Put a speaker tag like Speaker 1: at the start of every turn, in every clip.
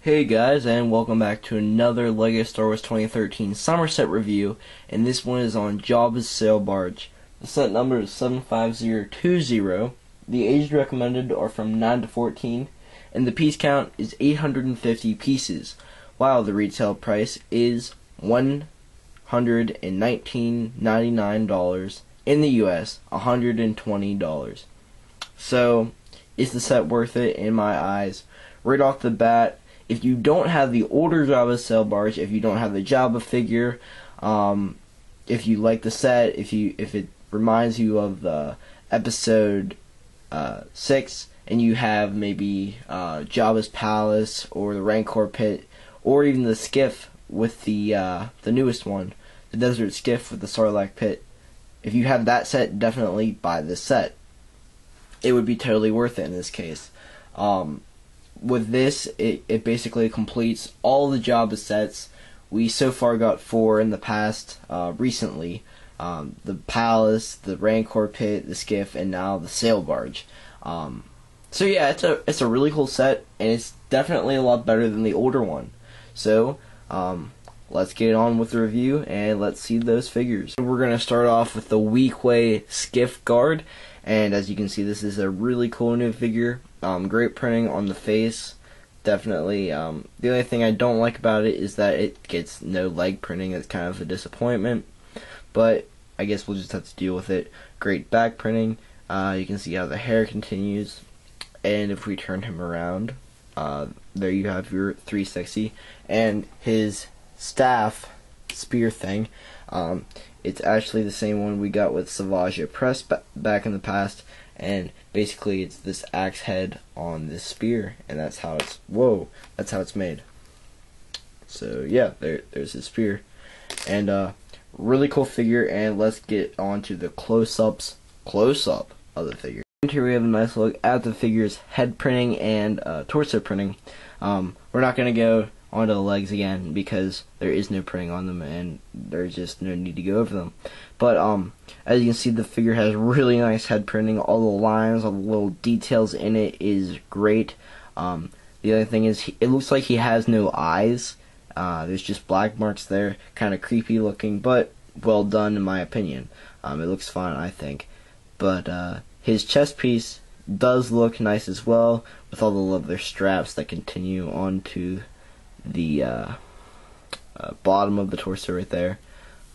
Speaker 1: Hey guys, and welcome back to another LEGO Star Wars 2013 Summer Set review, and this one is on Jabba's Sail Barge. The set number is 75020. The ages recommended are from 9 to 14, and the piece count is 850 pieces, while the retail price is $119.99 in the US, $120. So, is the set worth it in my eyes? Right off the bat, if you don't have the older Jabba Sail Barge, if you don't have the Jabba figure, if you like the set, if it reminds you of the episode 6, and you have maybe Jabba's palace or the Rancor pit, or even the Skiff with the newest one, the Desert Skiff with the Sarlacc pit. If you have that set, definitely buy this set. It would be totally worth it in this case. With this, it basically completes all the Jabba sets. We so far got 4 in the past, recently. The Palace, the Rancor Pit, the Skiff, and now the Sail Barge. So yeah, it's a really cool set, and it's definitely a lot better than the older one. So, let's get on with the review, and let's see those figures. We're going to start off with the Wequay Skiff Guard, and as you can see, this is a really cool new figure. Great printing on the face, definitely. The only thing I don't like about it is that it gets no leg printing. It's kind of a disappointment, but I guess we'll just have to deal with it. Great back printing. You can see how the hair continues, and if we turn him around, there you have your 360, and his staff spear thing. It's actually the same one we got with Savage Press back in the past, and basically it's this axe head on this spear, and that's how it's made. So yeah, there's his spear, and really cool figure. And let's get on to the close-up of the figure. And here we have a nice look at the figure's head printing and torso printing. We're not gonna go onto the legs again because there is no printing on them, and there's just no need to go over them. But as you can see, the figure has really nice head printing. All the lines, all the little details in it is great. The other thing is, it looks like he has no eyes. There's just black marks there, kind of creepy looking, but well done in my opinion. It looks fine, I think. But his chest piece does look nice as well, with all the leather straps that continue onto the bottom of the torso right there.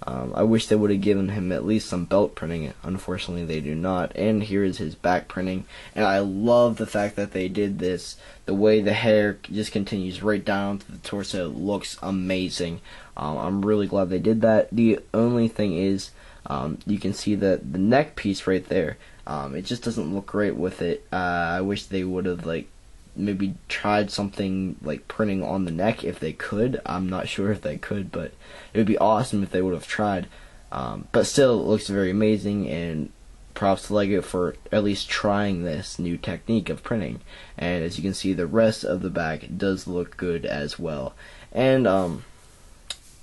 Speaker 1: I wish they would have given him at least some belt printing. Unfortunately, they do not. And here is his back printing, and I love the fact that they did this. The way the hair just continues right down to the torso looks amazing. I'm really glad they did that. The only thing is, you can see that the neck piece right there, it just doesn't look great with it. I wish they would have maybe tried something like printing on the neck if they could. I'm not sure if they could, but it would be awesome if they would have tried. But still, it looks very amazing, and props to LEGO for at least trying this new technique of printing. And as you can see, the rest of the back does look good as well. And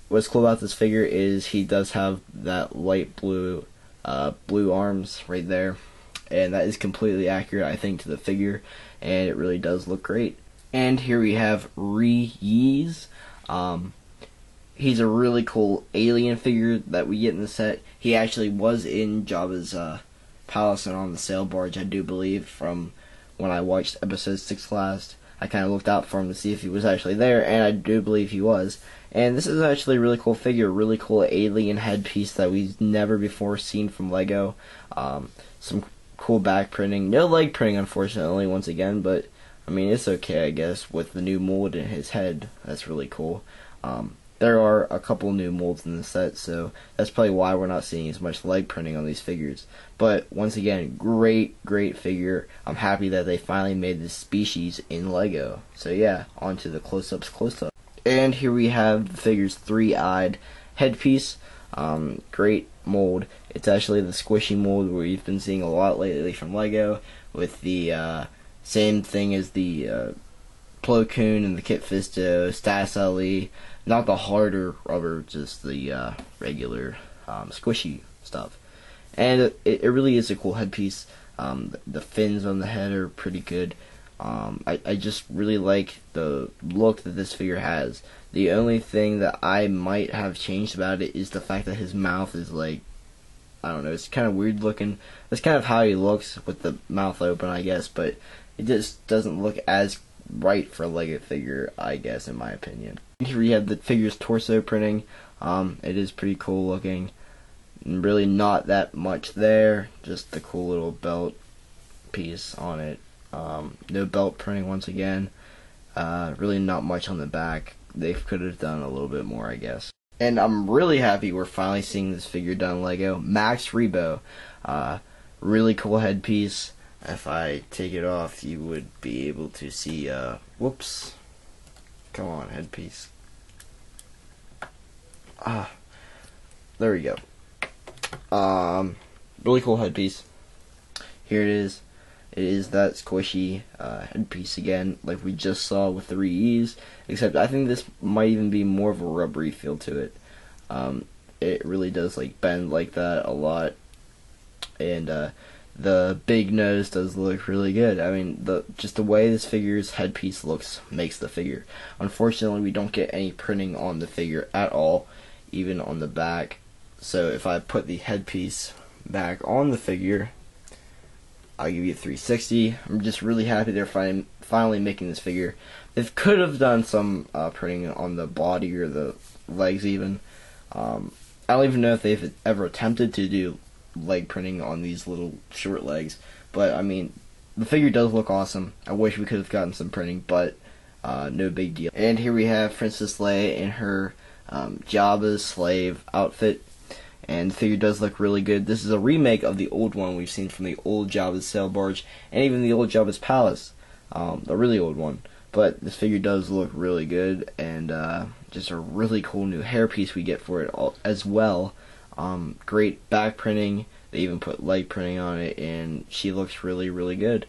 Speaker 1: what's cool about this figure is he does have that light blue arms right there, and that is completely accurate, I think, to the figure, and it really does look great. And here we have Yees. He's a really cool alien figure that we get in the set. He actually was in Jabba's palace and on the sail barge, I do believe, from when I watched episode 6 last. I kind of looked out for him to see if he was actually there, and I do believe he was. And this is actually a really cool figure, really cool alien headpiece that we've never before seen from LEGO. Some cool back printing, no leg printing unfortunately once again, but I mean, it's okay, I guess, with the new mold in his head. That's really cool. There are a couple new molds in the set, so that's probably why we're not seeing as much leg printing on these figures. But once again, great figure. I'm happy that they finally made this species in LEGO. So yeah, on to the close-up. And here we have the figure's 3-eyed headpiece. Great mold. It's actually the squishy mold we've been seeing a lot lately from LEGO, with the same thing as the Plo Koon and the Kit Fisto, Stas LE, not the harder rubber, just the regular squishy stuff. And it really is a cool headpiece. The fins on the head are pretty good. I just really like the look that this figure has. The only thing that I might have changed about it is the fact that his mouth is like, I don't know, it's kind of weird looking. That's kind of how he looks with the mouth open, I guess, but it just doesn't look as right for a LEGO figure, I guess, in my opinion. Here we have the figure's torso printing. It is pretty cool looking. Really not that much there, just the cool little belt piece on it. No belt printing once again. Really not much on the back. They could have done a little bit more, I guess. And I'm really happy we're finally seeing this figure done LEGO. Max Reebo. Really cool headpiece. If I take it off, you would be able to see, whoops. Come on, headpiece. There we go. Really cool headpiece. Here it is. It is that squishy headpiece again, like we just saw with the Yees, except I think this might even be more of a rubbery feel to it. It really does like bend like that a lot, and the big nose does look really good. I mean, just the way this figure's headpiece looks makes the figure. Unfortunately, we don't get any printing on the figure at all, even on the back. So if I put the headpiece back on the figure, I'll give you a 360. I'm just really happy they're finally making this figure. They could have done some printing on the body or the legs even. I don't even know if they've ever attempted to do leg printing on these little short legs. But, I mean, the figure does look awesome. I wish we could have gotten some printing, but no big deal. And here we have Princess Leia in her Jabba's slave outfit. And the figure does look really good. This is a remake of the old one we've seen from the old Jabba's sail barge, and even the old Jabba's palace, the really old one. But this figure does look really good, and just a really cool new hairpiece we get for it as well. Great back printing. They even put leg printing on it, and she looks really, really good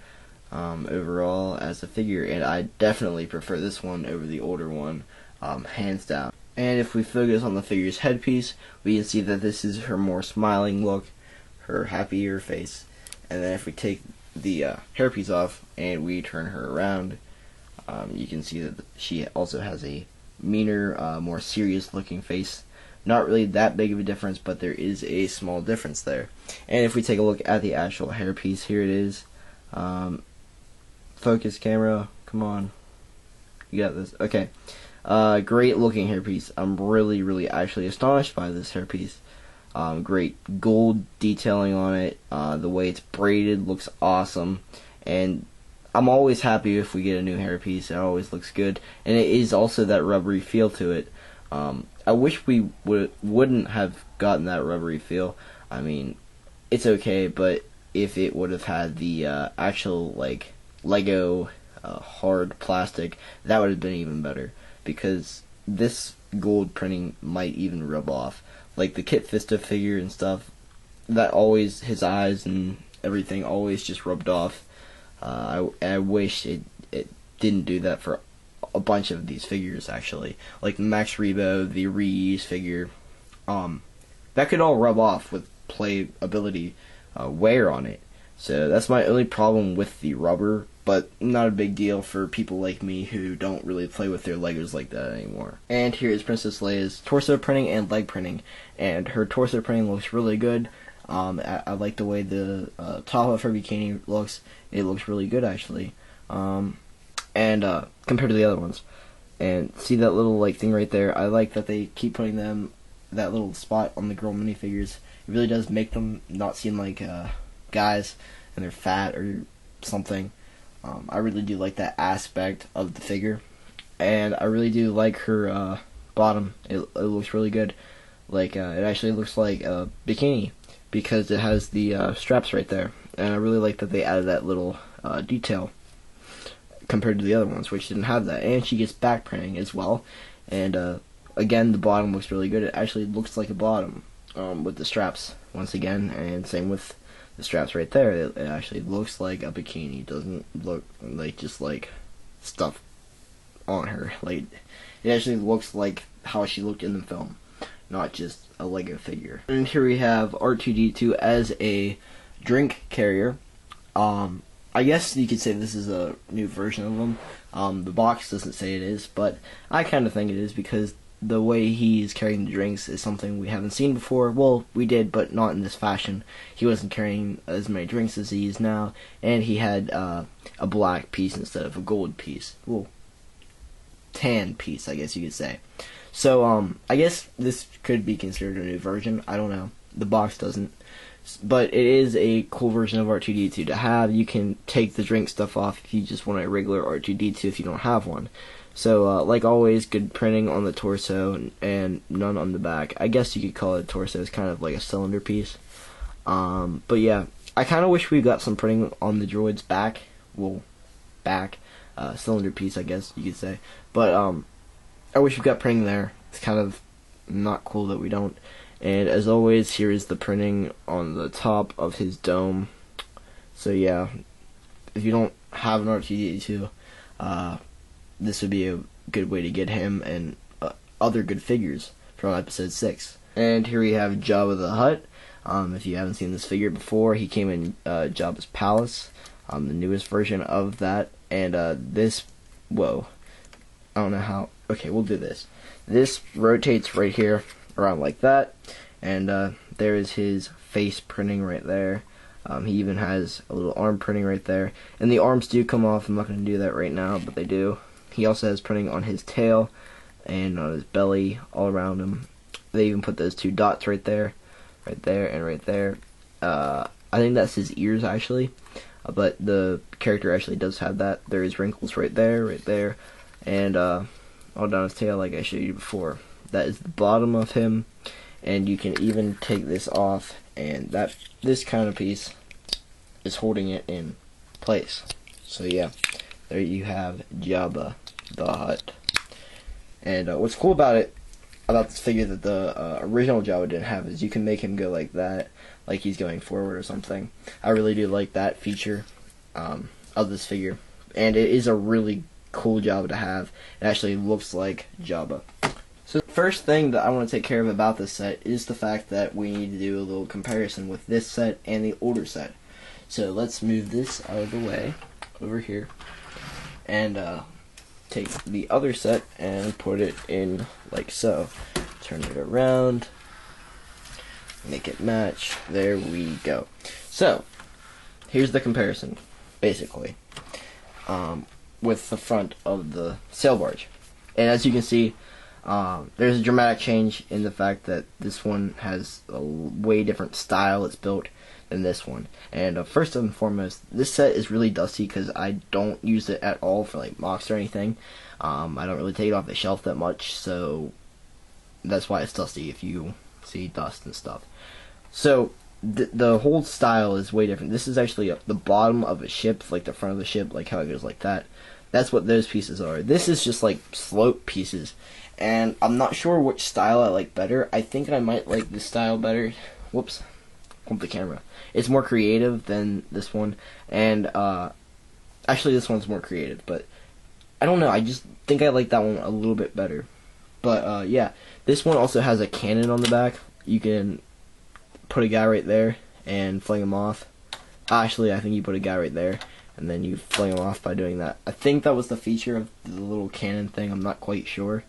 Speaker 1: overall as a figure. And I definitely prefer this one over the older one, hands down. And if we focus on the figure's headpiece, we can see that this is her more smiling look, her happier face. And then if we take the hairpiece off and we turn her around, you can see that she also has a meaner, more serious looking face. Not really that big of a difference, but there is a small difference there. And if we take a look at the actual hairpiece, here it is. Focus camera, come on. You got this. Okay. Great looking hairpiece. I'm really, really actually astonished by this hairpiece. Great gold detailing on it. The way it's braided looks awesome. And I'm always happy if we get a new hairpiece. It always looks good. And it is also that rubbery feel to it. I wish we wouldn't have gotten that rubbery feel. I mean, it's okay, but if it would have had the actual, like, LEGO hard plastic, that would have been even better. Because this gold printing might even rub off. Like the Kit Fisto figure and stuff, that always, his eyes and everything always just rubbed off. I wish it didn't do that for a bunch of these figures, actually. Like the Max Reebo, the Yees figure. That could all rub off with playability wear on it. So that's my only problem with the rubber, but not a big deal for people like me who don't really play with their Legos like that anymore. And here is Princess Leia's torso printing and leg printing. And her torso printing looks really good. I like the way the top of her bikini looks. It looks really good, actually. And compared to the other ones. And see that little like thing right there? I like that they keep putting that little spot on the girl minifigures. It really does make them not seem like guys and they're fat or something. I really do like that aspect of the figure, and I really do like her bottom. It looks really good. Like it actually looks like a bikini because it has the straps right there, and I really like that they added that little detail compared to the other ones, which didn't have that. And she gets back printing as well, and again the bottom looks really good. It actually looks like a bottom with the straps once again, and same with the straps right there. It actually looks like a bikini. It doesn't look like just like stuff on her. Like it actually looks like how she looked in the film, not just a LEGO figure. And here we have R2-D2 as a drink carrier. I guess you could say this is a new version of him. The box doesn't say it is, but I kind of think it is because the way he's carrying the drinks is something we haven't seen before. Well, we did, but not in this fashion. He wasn't carrying as many drinks as he is now, and he had a black piece instead of a gold piece. Well, tan piece, I guess you could say. So, I guess this could be considered a new version. I don't know. The box doesn't. But it is a cool version of R2-D2 to have. You can take the drink stuff off if you just want a regular R2-D2 if you don't have one. So, like always, good printing on the torso and none on the back. I guess you could call it a torso. It's kind of like a cylinder piece. But yeah, I kind of wish we got some printing on the droid's back. Well, cylinder piece, I guess you could say. But I wish we got printing there. It's kind of not cool that we don't. And as always, here is the printing on the top of his dome. So yeah, if you don't have an R2-D2, this would be a good way to get him and other good figures from episode 6. And here we have Jabba the Hutt. If you haven't seen this figure before, he came in Jabba's palace, the newest version of that. And this, whoa, I don't know how. Okay, we'll do this. This rotates right here around like that, and there is his face printing right there. He even has a little arm printing right there, and the arms do come off. I'm not going to do that right now, but they do. He also has printing on his tail and on his belly, all around him. They even put those 2 dots right there, and right there. I think that's his ears actually, but the character actually does have that. There is wrinkles right there, and all down his tail like I showed you before. That is the bottom of him, and you can even take this off, and this kind of piece is holding it in place. So yeah, there you have Jabba the Hutt. And what's cool about this figure that the original Jabba didn't have is you can make him go like that, like he's going forward or something. I really do like that feature of this figure, and it is a really cool Jabba to have. It actually looks like Jabba. So the first thing that I want to take care of about this set is the fact that we need to do a little comparison with this set and the older set. So let's move this out of the way over here and take the other set and put it in like so. Turn it around, make it match. There we go. So here's the comparison, basically, with the front of the sail barge. And as you can see, there's a dramatic change in the fact that this one has a way different style it's built than this one. And first and foremost, this set is really dusty because I don't use it at all for like mocks or anything. I don't really take it off the shelf that much, so that's why it's dusty if you see dust and stuff. So the whole style is way different. This is actually the bottom of a ship, like the front of the ship, like how it goes like that. That's what those pieces are. This is just like slope pieces. And I'm not sure which style I like better. I think I might like this style better. Whoops. Hold the camera. It's more creative than this one. And, actually this one's more creative. But, I don't know. I just think I like that one a little bit better. But, yeah. This one also has a cannon on the back. You can put a guy right there and fling him off. Actually, I think you put a guy right there. And then you fling him off by doing that. I think that was the feature of the little cannon thing. I'm not quite sure.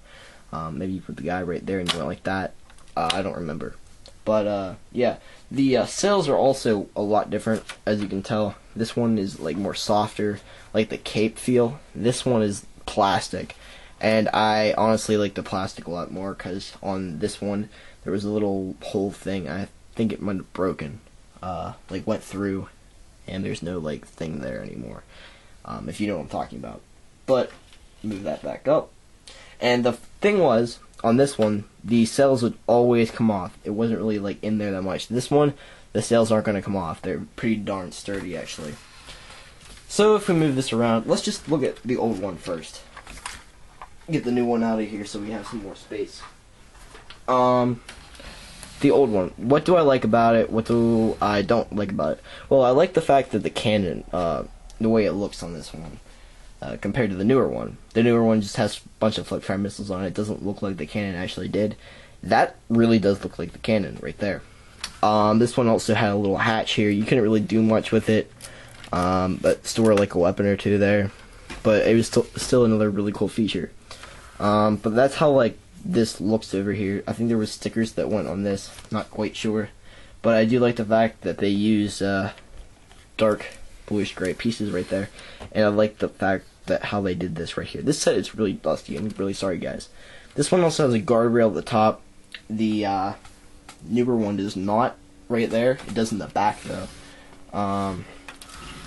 Speaker 1: Maybe you put the guy right there and do it like that. I don't remember. But, yeah. The sails are also a lot different, as you can tell. This one is, like, more softer, like the cape feel. This one is plastic. And I honestly like the plastic a lot more, because on this one, there was a little hole thing. I think it might have broken. Like, went through, and there's no, like, thing there anymore. If you know what I'm talking about. But, move that back up. And the thing was, on this one, the sails would always come off. It wasn't really, like, in there that much. This one, the sails aren't going to come off. They're pretty darn sturdy, actually. So, if we move this around, let's just look at the old one first. Get the new one out of here so we have some more space. The old one. What do I like about it? What do I don't like about it? Well, I like the fact that the cannon, the way it looks on this one. Compared to the newer one. The newer one just has a bunch of flip-fire missiles on it. It doesn't look like the cannon actually did. That really does look like the cannon right there. This one also had a little hatch here. You couldn't really do much with it. but store like a weapon or two there. But it was still another really cool feature. But that's how like this looks over here. I think there was stickers that went on this, not quite sure. But I do like the fact that they use dark bluish gray pieces right there. And I like the fact that how they did this right here. This set is really dusty. I'm really sorry, guys. This one also has a guardrail at the top. The newer one does not right there. It does in the back though.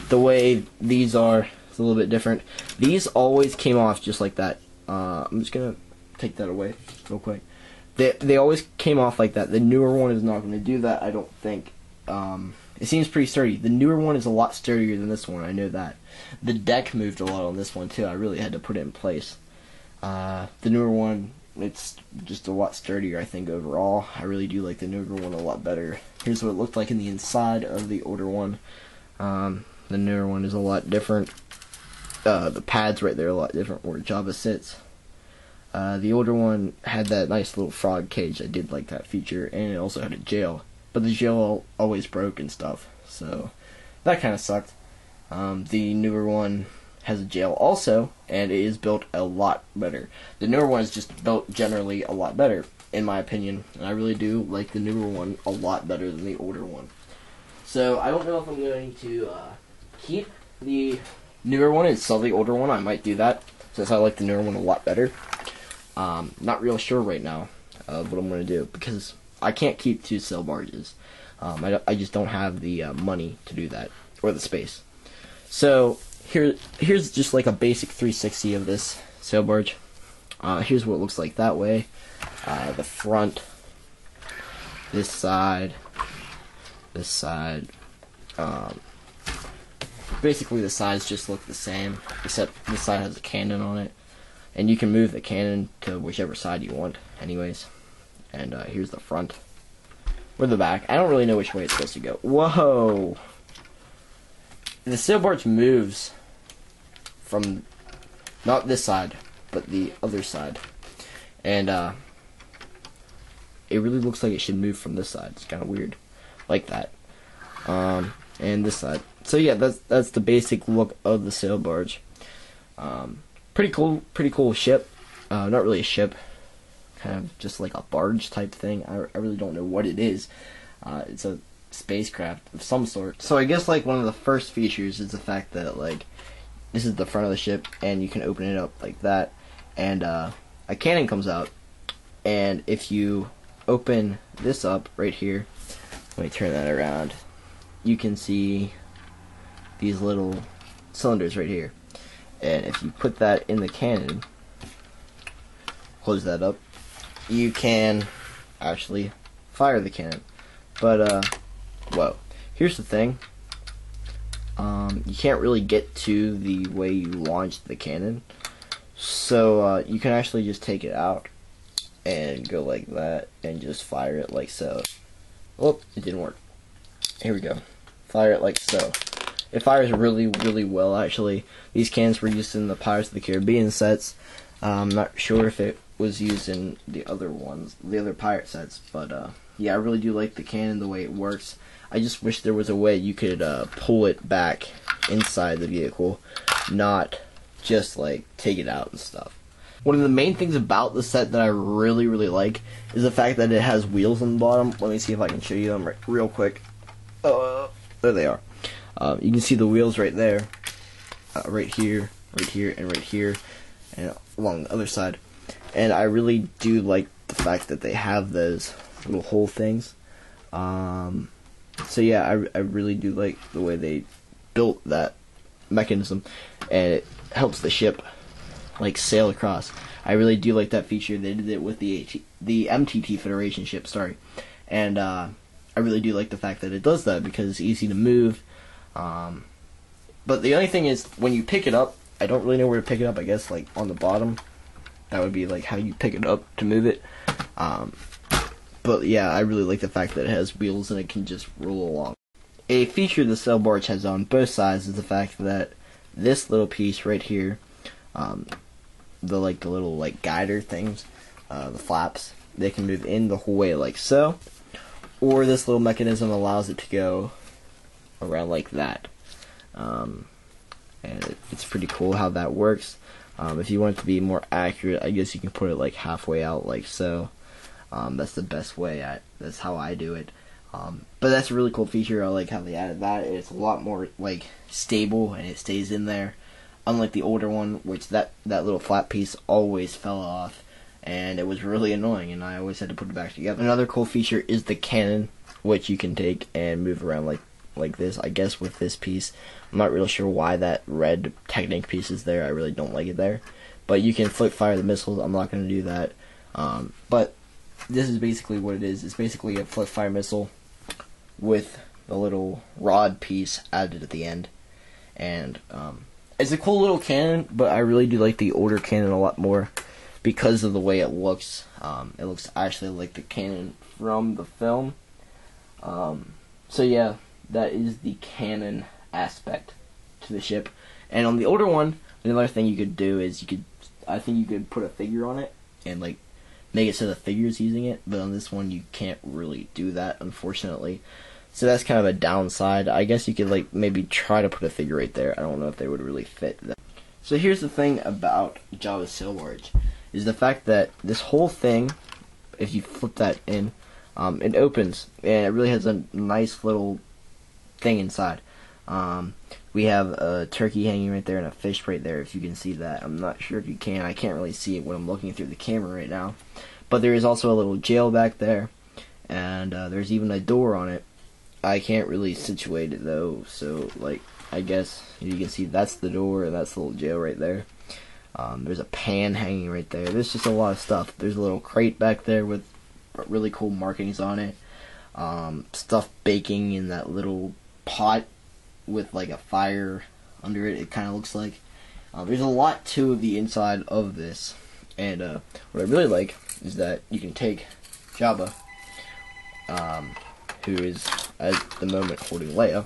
Speaker 1: The way these are, it's a little bit different. These always came off just like that. I'm just gonna take that away real quick. They always came off like that. The newer one is not going to do that, I don't think. It seems pretty sturdy. The newer one is a lot sturdier than this one, I know that. The deck moved a lot on this one too. I really had to put it in place. The newer one, it's just a lot sturdier, I think, overall. I really do like the newer one a lot better. Here's what it looked like in the inside of the older one. The newer one is a lot different. The pads right there are a lot different where Jabba sits. The older one had that nice little frog cage. I did like that feature, and it also had a jail. But the jail always broke and stuff, so that kind of sucked. The newer one has a jail also, and it is built a lot better. The newer one is just built generally a lot better, in my opinion, and I really do like the newer one a lot better than the older one. So I don't know if I'm going to keep the newer one and sell the older one. I might do that, since I like the newer one a lot better. Not real sure right now of what I'm going to do, because I can't keep two sail barges. I just don't have the money to do that, or the space. So here's just like a basic 360 of this sail barge. Here's what it looks like that way. The front, this side. Basically the sides just look the same, except this side has a cannon on it. And you can move the cannon to whichever side you want, anyways. And here's the front. Or the back. I don't really know which way it's supposed to go. Whoa! The sail barge moves from not this side, but the other side. And it really looks like it should move from this side. It's kind of weird. Like that. And this side. So yeah, that's the basic look of the sail barge. Pretty cool ship. Not really a ship, kind of just like a barge type thing. I really don't know what it is. It's a spacecraft of some sort. So I guess like one of the first features is the fact that like this is the front of the ship, and you can open it up like that, and a cannon comes out. And if you open this up right here, let me turn that around, you can see these little cylinders right here. And if you put that in the cannon, close that up, you can actually fire the cannon. But, whoa. Here's the thing. You can't really get to the way you launch the cannon. So, you can actually just take it out and go like that and just fire it like so. Oh, it didn't work. Here we go. Fire it like so. It fires really, really well, actually. These cannons were used in the Pirates of the Caribbean sets. I'm not sure if it was used in the other ones, the other pirate sets, but yeah, I really do like the cannon, the way it works. I just wish there was a way you could pull it back inside the vehicle, not just like take it out and stuff. One of the main things about the set that I really, really like is the fact that it has wheels on the bottom. Let me see if I can show you them real quick. There they are. You can see the wheels right there, right here, and right here, and along the other side. And I really do like the fact that they have those little hole things. So yeah, I really do like the way they built that mechanism, and it helps the ship like sail across. I really do like that feature. They did it with the MTT Federation ship, sorry. And I really do like the fact that it does that because it's easy to move. But the only thing is, when you pick it up, I don't really know where to pick it up. I guess like on the bottom, that would be like how you pick it up to move it. But yeah, I really like the fact that it has wheels and it can just roll along. A feature the sail barge has on both sides is the fact that this little piece right here, the little guider things, the flaps, they can move in the whole way like so, or this little mechanism allows it to go around like that. and it's pretty cool how that works. If you want it to be more accurate, I guess you can put it like halfway out, like so. That's the best way. That's how I do it. But that's a really cool feature. I like how they added that. It's a lot more like stable and it stays in there. Unlike the older one, which that little flat piece always fell off, and it was really annoying, and I always had to put it back together. Another cool feature is the cannon, which you can take and move around like this. I guess with this piece, I'm not really sure why that red Technic piece is there. I really don't like it there. But you can flip fire the missiles. I'm not going to do that. But this is basically what it is. It's basically a flip fire missile with the little rod piece added at the end. And it's a cool little cannon, but I really do like the older cannon a lot more because of the way it looks. It looks actually like the cannon from the film. So yeah, that is the cannon aspect to the ship. And on the older one, another thing you could do is I think you could put a figure on it and like make it so the figure's using it, but on this one you can't really do that, unfortunately. So that's kind of a downside. I guess you could like maybe try to put a figure right there. I don't know if they would really fit that. So here's the thing about Jabba's sail barge, is the fact that this whole thing, if you flip that in, it opens, and it really has a nice little thing inside. We have a turkey hanging right there and a fish right there, if you can see that. I'm not sure if you can. I can't really see it when I'm looking through the camera right now. But there is also a little jail back there, and there's even a door on it. I can't really situate it though, so like I guess you can see that's the door and that's the little jail right there. There's a pan hanging right there. There's just a lot of stuff. There's a little crate back there with really cool markings on it. Stuff baking in that little pot with like a fire under it. It kind of looks like. There's a lot to the inside of this, and what I really like is that you can take Jabba, who is at the moment holding Leia,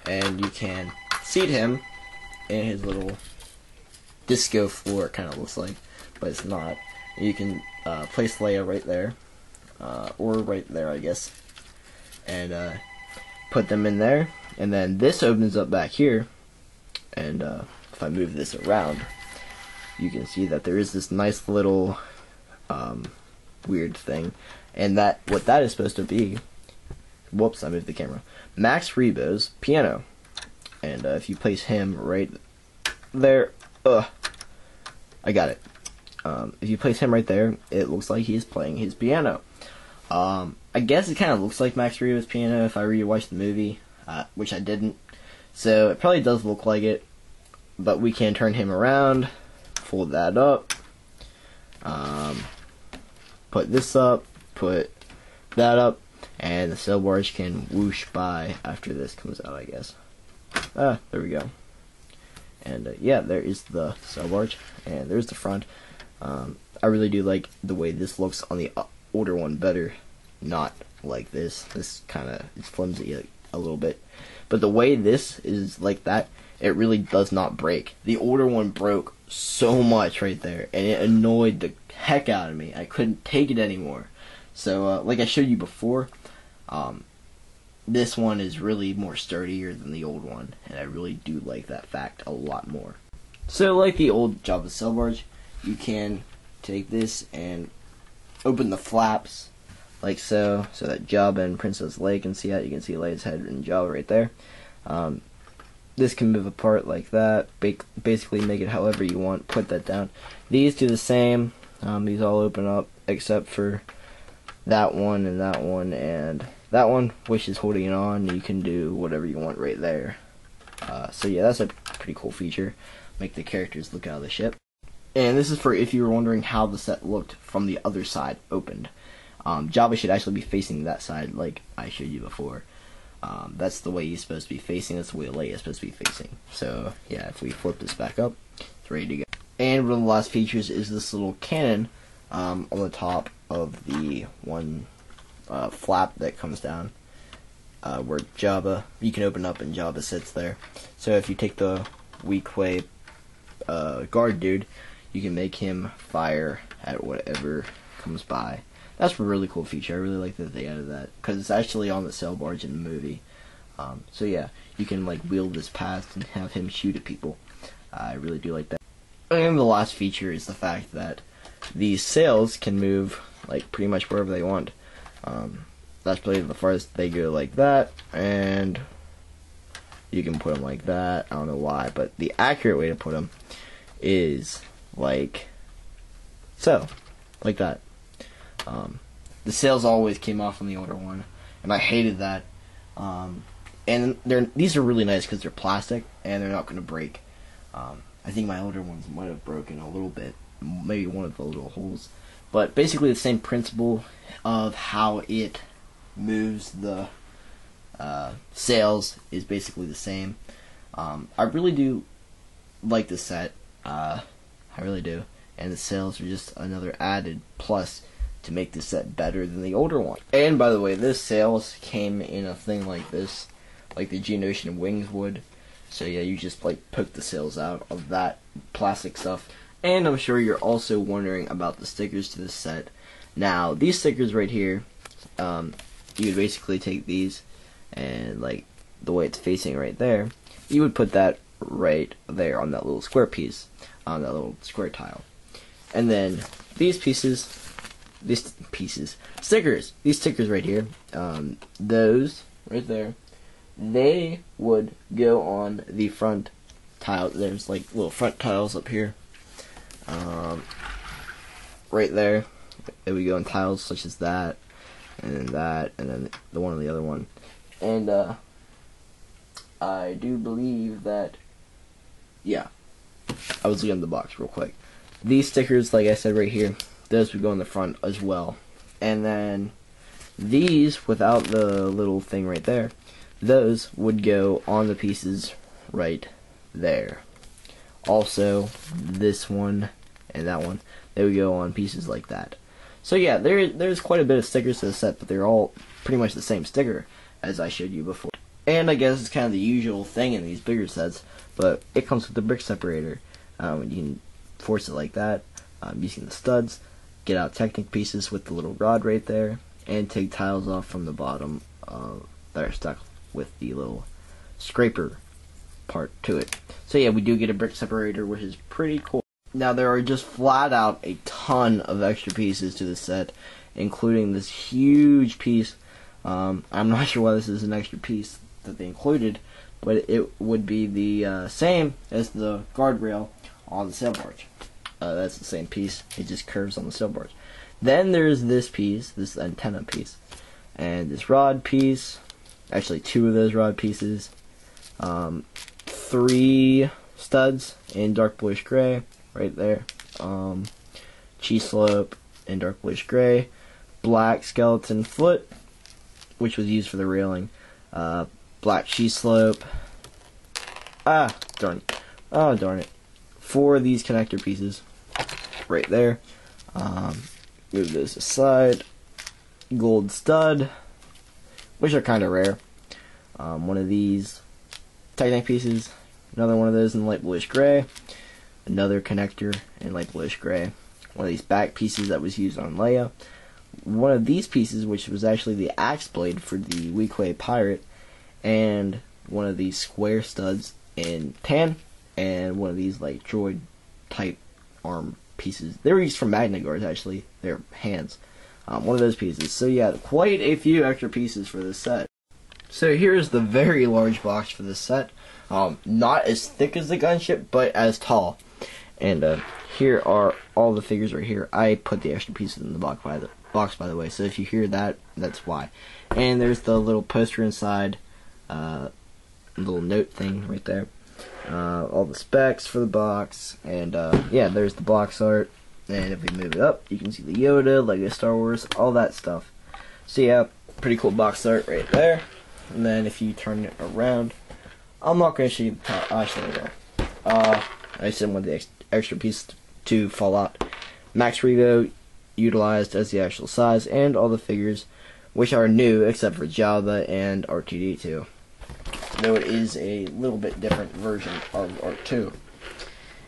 Speaker 1: and you can seat him in his little disco floor, it kind of looks like, but it's not. You can place Leia right there, or right there, I guess, and put them in there, and then this opens up back here, and if I move this around, you can see that there is this nice little weird thing, and what that is supposed to be. Whoops, I moved the camera. Max Reebo's piano. And if you place him right there, I got it. If you place him right there, it looks like he's playing his piano. I guess it kind of looks like Max Reebo's piano if I rewatched the movie, which I didn't. So it probably does look like it, but we can turn him around, fold that up, put this up, put that up, and the sail barge can whoosh by after this comes out, I guess. There we go. And yeah, there is the sail barge, and there's the front. I really do like the way this looks on the older one better, not like this. This kind of is flimsy a little bit. But the way this is like that, it really does not break. The older one broke so much right there, and it annoyed the heck out of me. I couldn't take it anymore. So, like I showed you before, this one is really more sturdier than the old one, and I really do like that fact a lot more. So, like the old Jabba sail barge, you can take this and open the flaps, like so that Jabba and Princess Leia can see that. You can see Leia's head and Jabba right there. This can move apart like that, basically make it however you want, put that down. These do the same, these all open up, except for that one and that one, which is holding it on. You can do whatever you want right there. So yeah, that's a pretty cool feature. Make the characters look out of the ship. And this is for if you were wondering how the set looked from the other side opened. Jabba should actually be facing that side like I showed you before. That's the way he's supposed to be facing. That's the way Leia is supposed to be facing. So yeah, if we flip this back up, it's ready to go. And one of the last features is this little cannon on the top of the one flap that comes down, where Jabba, you can open up and Jabba sits there. So if you take the Wequay guard dude, you can make him fire at whatever comes by. That's a really cool feature. I really like that they added that, because it's actually on the sail barge in the movie. So yeah, you can like wield this past and have him shoot at people. I really do like that. And the last feature is the fact that these sails can move like pretty much wherever they want. That's probably the farthest they go, like that, and you can put them like that. I don't know why, but the accurate way to put them is like so, like that. The sails always came off on the older one, and I hated that. And these are really nice because they're plastic and they're not going to break. I think my older ones might have broken a little bit, maybe one of the little holes. But basically the same principle of how it moves the sails is basically the same. I really do like this set. I really do. And the sails are just another added plus to make this set better than the older one. And by the way, this sails came in a thing like this, like the Geonosian wings would. So yeah, you just like poke the sails out of that plastic stuff. And I'm sure you're also wondering about the stickers to this set. Now, these stickers right here, you would basically take these and like the way it's facing right there, you would put that right there on that little square piece, on that little square tile. And then these stickers right here, those right there, they would go on the front tile. There's like little front tiles up here, right there. They would go on tiles such as that, and then the one on the other one. And I do believe that, yeah, I was looking at the box real quick. These stickers, like I said right here, those would go in the front as well. And then these, without the little thing right there, those would go on the pieces right there. Also, this one and that one, they would go on pieces like that. So yeah, there's quite a bit of stickers to the set, but they're all pretty much the same sticker as I showed you before. And I guess it's kind of the usual thing in these bigger sets, but it comes with the brick separator. You can force it like that, using the studs, get out Technic pieces with the little rod right there, and take tiles off from the bottom that are stuck with the little scraper part to it. So yeah, we do get a brick separator, which is pretty cool. Now there are just flat out a ton of extra pieces to the set, including this huge piece. I'm not sure why this is an extra piece that they included, but it would be the same as the guardrail on the sail barge. That's the same piece, it just curves on the sail barge. Then there's this piece, this antenna piece, and this rod piece, actually two of those rod pieces, 3 studs in dark bluish gray, right there, cheese slope in dark bluish gray, black skeleton foot, which was used for the railing, black cheese slope, darn it, 4 of these connector pieces, right there, move those aside, gold stud, which are kind of rare, one of these Technic pieces, another one of those in light bluish gray, another connector in light bluish gray, one of these back pieces that was used on Leia, one of these pieces which was actually the axe blade for the Wequay pirate, and one of these square studs in tan, and one of these like droid type arm pieces. They were used for magnet guards, actually. They're hands. One of those pieces. So yeah, quite a few extra pieces for this set. So here's the very large box for this set. Not as thick as the gunship, but as tall. And here are all the figures right here. I put the extra pieces in the box, by the way. So if you hear that, that's why. And there's the little poster inside, little note thing right there. All the specs for the box, and yeah, there's the box art. And if we move it up, you can see the Yoda, Lego Star Wars, all that stuff. So yeah, pretty cool box art right there. And then if you turn it around, I'm not going to show you the top. Actually, I just didn't want the extra piece to fall out. Max Reebo utilized as the actual size, and all the figures, which are new except for Jabba and R2-D2. Though it is a little bit different version of R2.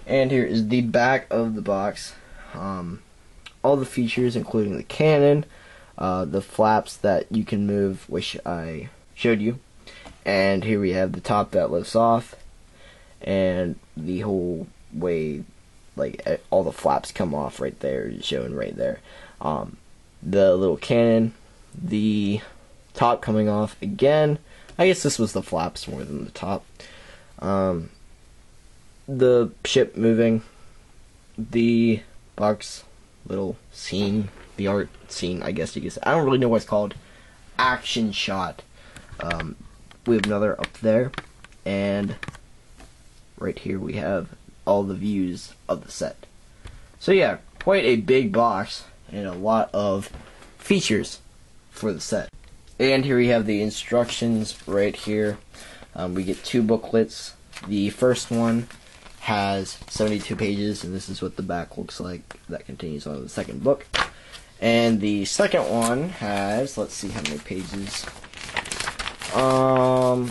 Speaker 1: And here is the back of the box. All the features, including the cannon, the flaps that you can move, which I showed you, And here we have the top that lifts off, and the whole way, like, all the flaps come off right there, showing right there. The little cannon, the top coming off again. I guess this was the flaps more than the top. The ship moving, the box little scene, the art scene, I guess you could say. I don't really know what it's called. Action shot. We have another up there, and right here we have all the views of the set. So yeah, quite a big box and a lot of features for the set. And here we have the instructions right here. We get 2 booklets. The first one has 72 pages, and this is what the back looks like. That continues on to the second book. And the second one has, let's see how many pages. I'm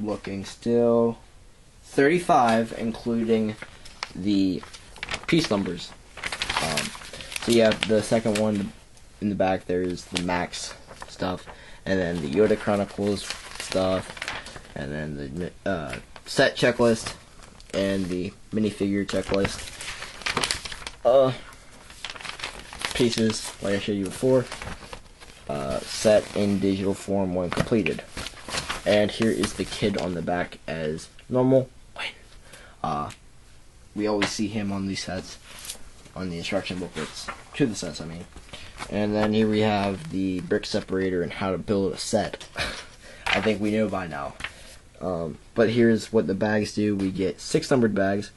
Speaker 1: looking still. 35, including the piece numbers. So yeah, the second one in the back, there's the Max stuff, and then the Yoda Chronicles stuff, and then the set checklist, and the minifigure checklist. Pieces, like I showed you before, set in digital form when completed. And here is the kid on the back as normal. We always see him on these sets, on the instruction booklets, to the sets I mean. And then here we have the brick separator and how to build a set. I think we know by now. But here's what the bags do. We get 6 numbered bags.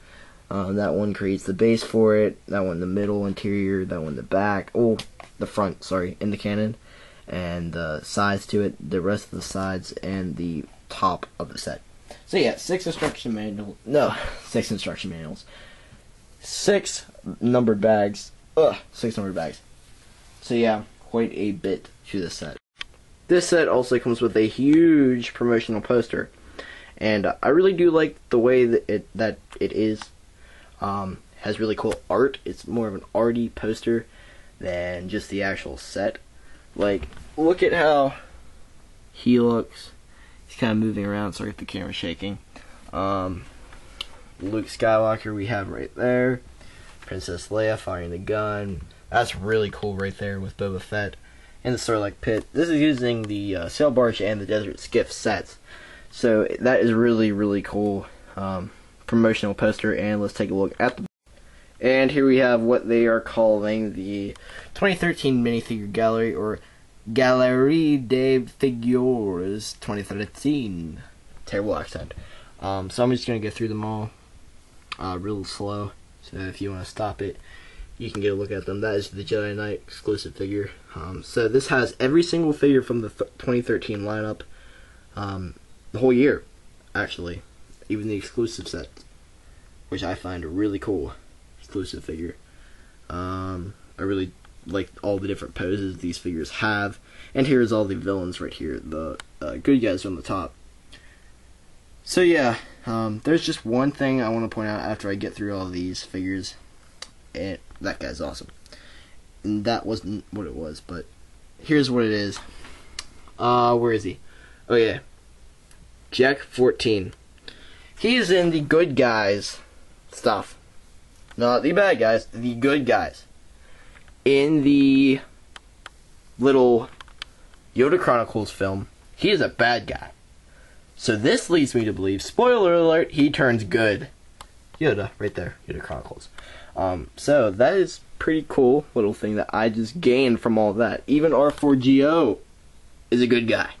Speaker 1: That one creates the base for it. That one the middle, interior. That one the back. Oh, the front, sorry, in the cannon. And the sides to it, the rest of the sides, and the top of the set. So yeah, 6 instruction manuals. No, 6 instruction manuals. 6 numbered bags. 6 numbered bags. So yeah, quite a bit to the set. This set also comes with a huge promotional poster, and I really do like the way that it is. Has really cool art. It's more of an arty poster than just the actual set. Like, look at how he looks. He's kind of moving around. Sorry if the camera's shaking. Luke Skywalker we have right there. Princess Leia firing the gun. That's really cool right there with Boba Fett. And the Sarlacc pit. This is using the Sail Barge and the Desert Skiff sets. So that is really, really cool promotional poster. And let's take a look at the... And here we have what they are calling the 2013 Minifigure Gallery, or Galerie des Figures 2013. Terrible accent. So I'm just going to go through them all real slow. So if you want to stop it, you can get a look at them. That is the Jedi Knight exclusive figure. So this has every single figure from the 2013 lineup. The whole year, actually. Even the exclusive set, which I find a really cool exclusive figure. I really like all the different poses these figures have. And here's all the villains right here. The good guys on the top. So yeah, there's just one thing I want to point out after I get through all these figures. And that guy's awesome. And that wasn't what it was, but here's what it is. Where is he? Oh yeah. Jack 14. He's in the good guys stuff. Not the bad guys, the good guys. In the little Yoda Chronicles film, he is a bad guy. So this leads me to believe, spoiler alert, he turns good. Yoda, right there, Yoda Chronicles. So that is pretty cool little thing that I just gained from all that. Even R4GO is a good guy.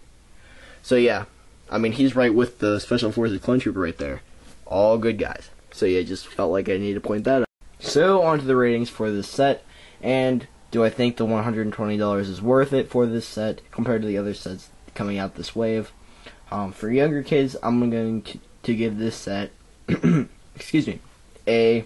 Speaker 1: So yeah, I mean, he's right with the Special Forces Clone Trooper right there. All good guys. So yeah, just felt like I needed to point that out. So on to the ratings for this set. And do I think the $120 is worth it for this set compared to the other sets coming out this wave? For younger kids, I'm going to give this set, excuse me, a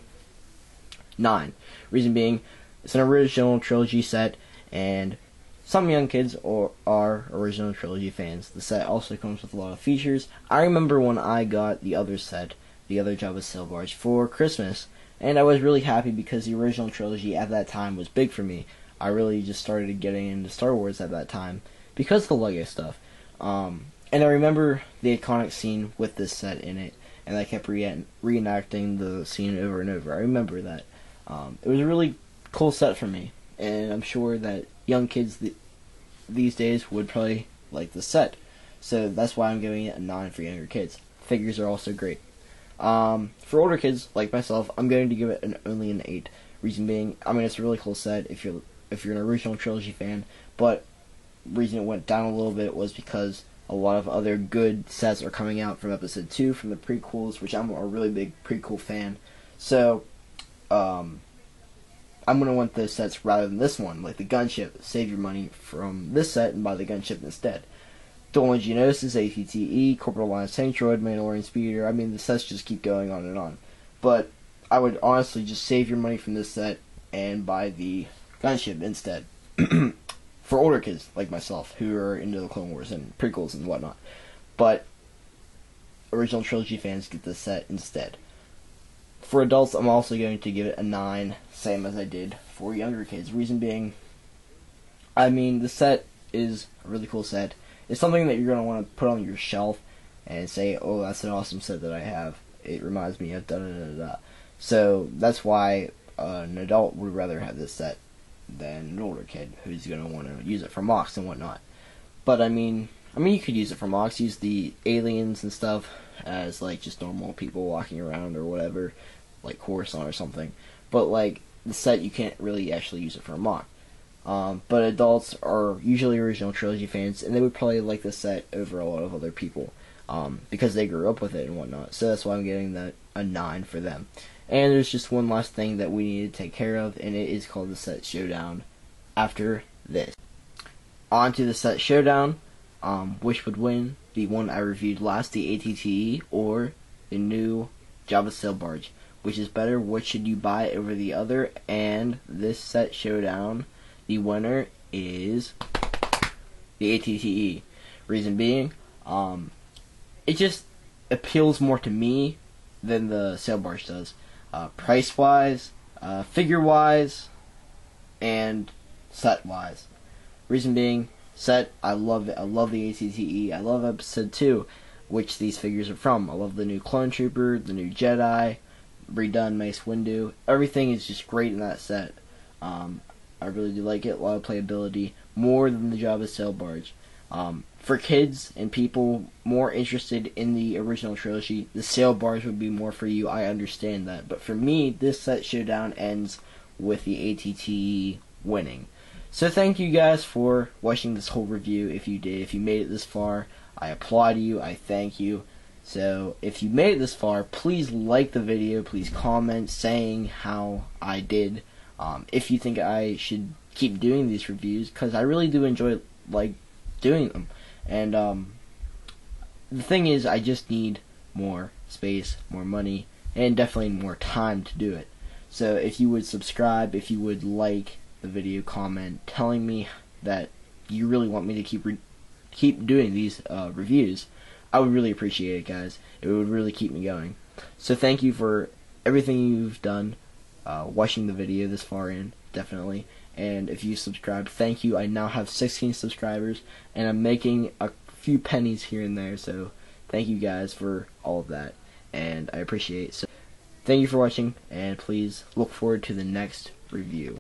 Speaker 1: 9. Reason being, it's an original trilogy set, and some young kids are original trilogy fans. The set also comes with a lot of features. I remember when I got the other set, the other Jabba Sail Barge, for Christmas, and I was really happy because the original trilogy at that time was big for me. I really just started getting into Star Wars at that time because of the Lego stuff. And I remember the iconic scene with this set in it, and I kept reenacting the scene over and over. I remember that. It was a really cool set for me, and I'm sure that young kids these days would probably like the set. So that's why I'm giving it a 9 for younger kids. Figures are also great. For older kids like myself, I'm going to give it only an 8. Reason being, I mean, it's a really cool set if you're an original trilogy fan, but reason it went down a little bit was because a lot of other good sets are coming out from episode 2, from the prequels, which I'm a really big prequel fan. So, I'm going to want those sets rather than this one, like the gunship. Save your money from this set and buy the gunship instead. Dolan Geonosis, ATTE, Corporal Alliance Tank Droid, Mandalorian Speeder. I mean, the sets just keep going on and on. But I would honestly just save your money from this set and buy the gunship instead. For older kids like myself who are into the Clone Wars and prequels and whatnot. But original trilogy fans get this set instead. For adults, I'm also going to give it a 9, same as I did for younger kids. Reason being, I mean, the set is a really cool set. It's something that you're going to want to put on your shelf and say, oh, that's an awesome set that I have. It reminds me of da-da-da-da-da. So that's why an adult would rather have this set than an older kid who's going to want to use it for mocks and whatnot. But I mean, you could use it for mocks. Use the aliens and stuff as like just normal people walking around or whatever, like Coruscant or something. But like the set, you can't really actually use it for a mock. But adults are usually original trilogy fans, and they would probably like this set over a lot of other people because they grew up with it and whatnot. So that's why I'm giving that a 9 for them. And there's just one last thing that we need to take care of, and it is called the set showdown after this. On to the set showdown. Which would win? The one I reviewed last, the ATTE, or the new Jabba sail barge? Which is better? What should you buy over the other? And this set showdown, the winner is the ATTE. Reason being, it just appeals more to me than the sail barge does. Price-wise, figure-wise, and set-wise. Reason being, set, I love it. I love the ATTE. I love episode 2, which these figures are from. I love the new Clone Trooper, the new Jedi, redone Mace Windu. Everything is just great in that set. I really do like it. A lot of playability, more than the Jabba sail barge. For kids and people more interested in the original trilogy, the sail barge would be more for you. I understand that. But for me, this set showdown ends with the ATTE winning. So thank you guys for watching this whole review. If you did, if you made it this far, I applaud you. I thank you. So if you made it this far, please like the video. Please comment saying how I did. If you think I should keep doing these reviews, because I really do enjoy doing them. And the thing is, I just need more space, more money, and definitely more time to do it. So if you would subscribe, if you would like the video, comment telling me that you really want me to keep doing these reviews, I would really appreciate it, guys. It would really keep me going. So thank you for everything you've done, watching the video this far in, definitely. And if you subscribed, thank you. I now have 16 subscribers, and I'm making a few pennies here and there, so thank you guys for all of that, and I appreciate it. So thank you for watching, and please look forward to the next review.